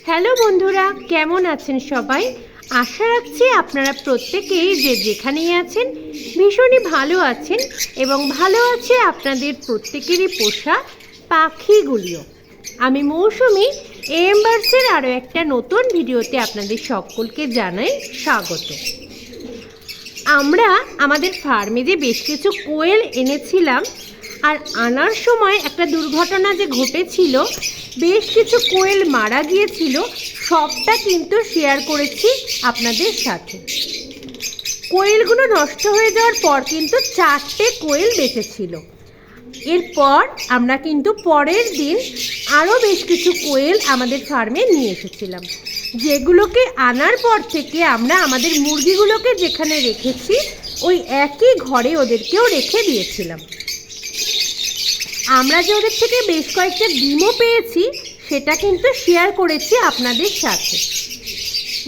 Hello বন্ধুরা, কেমন আছেন সবাই? আশা রাখছি আপনারা প্রত্যেকেই যে যেখানেই আছেন ভীষণই ভালো আছেন এবং ভালো আছে আপনাদের প্রত্যেকেরই পোষা পাখিগুলিও। আমি মৌসুমি AM বার্ডসের আরও একটা নতুন ভিডিওতে আপনাদের সকলকে জানাই স্বাগত। আমরা আমাদের ফার্মে যে বেশ কিছু কোয়েল এনেছিলাম, আর আনার সময় একটা দুর্ঘটনা যে ঘটেছিল, বেশ কিছু কোয়েল মারা গিয়েছিল, সবটা কিন্তু শেয়ার করেছি আপনাদের সাথে। কোয়েলগুলো নষ্ট হয়ে যাওয়ার পর কিন্তু 4টে কোয়েল বেঁচেছিল। এরপর আমরা কিন্তু পরের দিন আরও বেশ কিছু কোয়েল আমাদের ফার্মে নিয়ে এসেছিলাম, যেগুলোকে আনার পর থেকে আমরা আমাদের মুরগিগুলোকে যেখানে রেখেছি ওই একই ঘরে ওদেরকেও রেখে দিয়েছিলাম। আমরা যে ওদের থেকে বেশ কয়েকটা ডিমও পেয়েছি সেটা কিন্তু শেয়ার করেছি আপনাদের সাথে।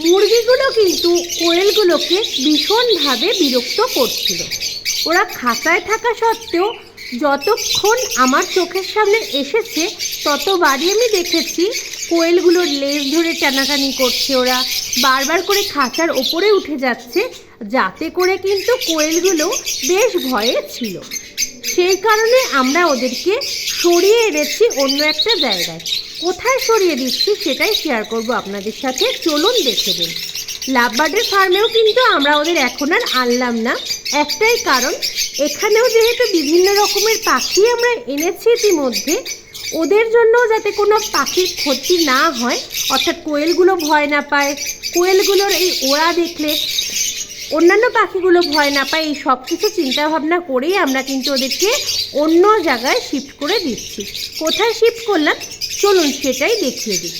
মুরগিগুলো কিন্তু কোয়েলগুলোকে ভীষণভাবে বিরক্ত করছিল। ওরা খাঁচায় থাকা সত্ত্বেও যতক্ষণ আমার চোখের সামনে এসেছে ততবারই আমি দেখেছি কোয়েলগুলোর লেজ ধরে টানাটানি করছে। ওরা বারবার করে খাঁচার ওপরে উঠে যাচ্ছে, যাতে করে কিন্তু কোয়েলগুলো বেশ ভয়ে ছিল। সেই কারণে আমরা ওদেরকে সরিয়ে এনেছি অন্য একটা জায়গায়। কোথায় সরিয়ে দিচ্ছি সেটাই শেয়ার করব আপনাদের সাথে, চলুন দেখে নিন। লাভবার্ডের ফার্মেও কিন্তু আমরা ওদের এখন আর আনলাম না, একটাই কারণ, এখানেও যেহেতু বিভিন্ন রকমের পাখি আমরা এনেছি ইতিমধ্যে, ওদের জন্য যাতে কোনো পাখির ক্ষতি না হয়, অর্থাৎ কোয়েলগুলো ভয় না পায়, কোয়েলগুলোর এই ওড়া দেখলে অন্যান্য পাখিগুলো ভয় না পায়, এই সব কিছু চিন্তাভাবনা করেই আমরা কিন্তু ওদেরকে অন্য জায়গায় শিফট করে দিচ্ছি। কোথায় শিফট করলাম চলুন সেটাই দেখিয়ে দিই।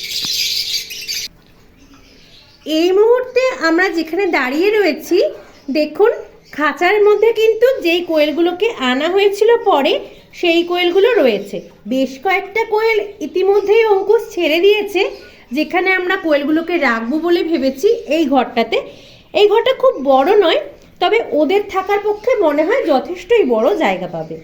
এই মুহূর্তে আমরা যেখানে দাঁড়িয়ে রয়েছি দেখুন, খাঁচার মধ্যে কিন্তু যেই কোয়েলগুলোকে আনা হয়েছিল পরে সেই কোয়েলগুলো রয়েছে। বেশ কয়েকটা কোয়েল ইতিমধ্যেই অঙ্কুশ ছেড়ে দিয়েছে, যেখানে আমরা কোয়েলগুলোকে রাখবো বলে ভেবেছি এই ঘরটাতে। এই ঘরটা খুব বড় নয়, তবে ওদের থাকার পক্ষে মনে হয় যথেষ্টই বড় জায়গা পাবে।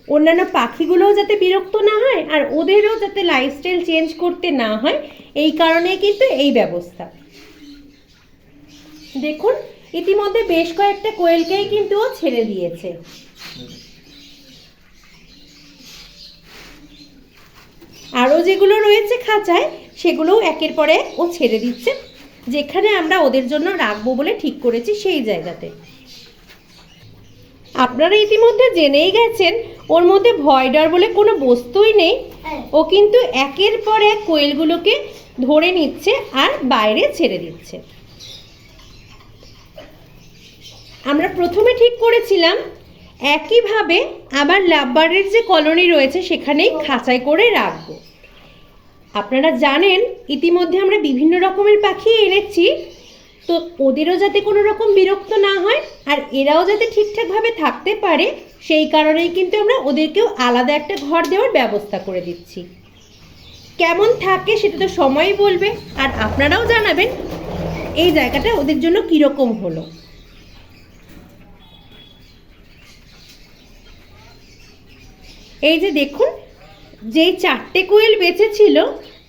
অন্যান্য পাখিগুলোও যাতে বিরক্ত না হয় আর ওদেরও যাতে লাইফস্টাইল চেঞ্জ করতে না হয়, এই কারণেই কিন্তু এই ব্যবস্থা। দেখুন ইতিমধ্যে বেশ কয়েকটা কোয়েলকেই কিন্তু ও ছেড়ে দিয়েছে। আরও যেগুলো রয়েছে খাঁচায় সেগুলোও একের পর এক ও ছেড়ে দিচ্ছে, যেখানে আমরা ওদের জন্য রাখবো বলে ঠিক করেছি সেই জায়গাতে। আপনারা ইতিমধ্যে জেনেই গেছেন ওর মধ্যে ভয় ডর বলে কোনো বস্তুই নেই। ও কিন্তু একের পর এক কোয়েলগুলোকে ধরে নিচ্ছে আর বাইরে ছেড়ে দিচ্ছে। আমরা প্রথমে ঠিক করেছিলাম একইভাবে আবার লাভবার্ডের যে কলোনি রয়েছে সেখানেই খাঁচায় করে রাখবো। আপনারা জানেন ইতিমধ্যে আমরা বিভিন্ন রকমের পাখি এনেছি, তো ওদেরও যাতে কোনো রকম বিরক্ত না হয় আর এরাও যাতে ঠিকঠাকভাবে থাকতে পারে, সেই কারণেই কিন্তু আমরা ওদেরকেও আলাদা একটা ঘর দেওয়ার ব্যবস্থা করে দিচ্ছি। কেমন থাকে সেটা তো সময়ই বলবে, আর আপনারাও জানাবেন এই জায়গাটা ওদের জন্য কীরকম হলো। এই যে দেখুন, যেই 4টে কোয়েল বেঁচেছিল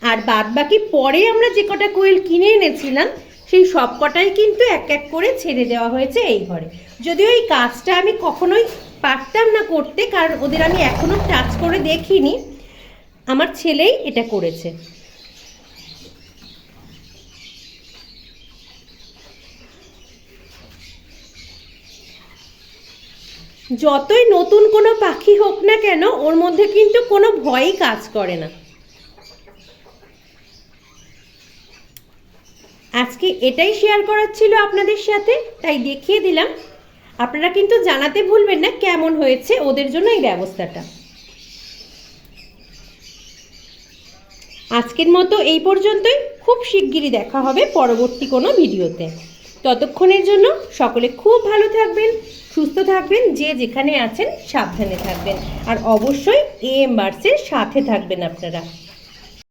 আর বাদ বাকি পরে আমরা যে কটা কোয়েল কিনে এনেছিলাম সেই সব কটাই কিন্তু এক এক করে ছেড়ে দেওয়া হয়েছে এই ঘরে। যদিও এই কাজটা আমি কখনোই পারতাম না করতে, কারণ ওদের আমি এখনো টাচ করে দেখিনি, আমার ছেলেই এটা করেছে। যতই নতুন কোনো পাখি হোক না কেন ওর মধ্যে কিন্তু কোনো ভয়ই কাজ করে না। আজকে এটাই শেয়ার করার ছিল আপনাদের সাথে, তাই দেখিয়ে দিলাম। আপনারা কিন্তু জানাতে ভুলবেন না কেমন হয়েছে ওদের জন্য এই ব্যবস্থাটা। আজকের মতো এই পর্যন্তই, খুব শিগগিরই দেখা হবে পরবর্তী কোনো ভিডিওতে। ততক্ষণের জন্য সকলে খুব ভালো থাকবেন, সুস্থ থাকবেন, যে যেখানে আছেন সাবধানে থাকবেন, আর অবশ্যই AM বার্ডসের সাথে থাকবেন আপনারা।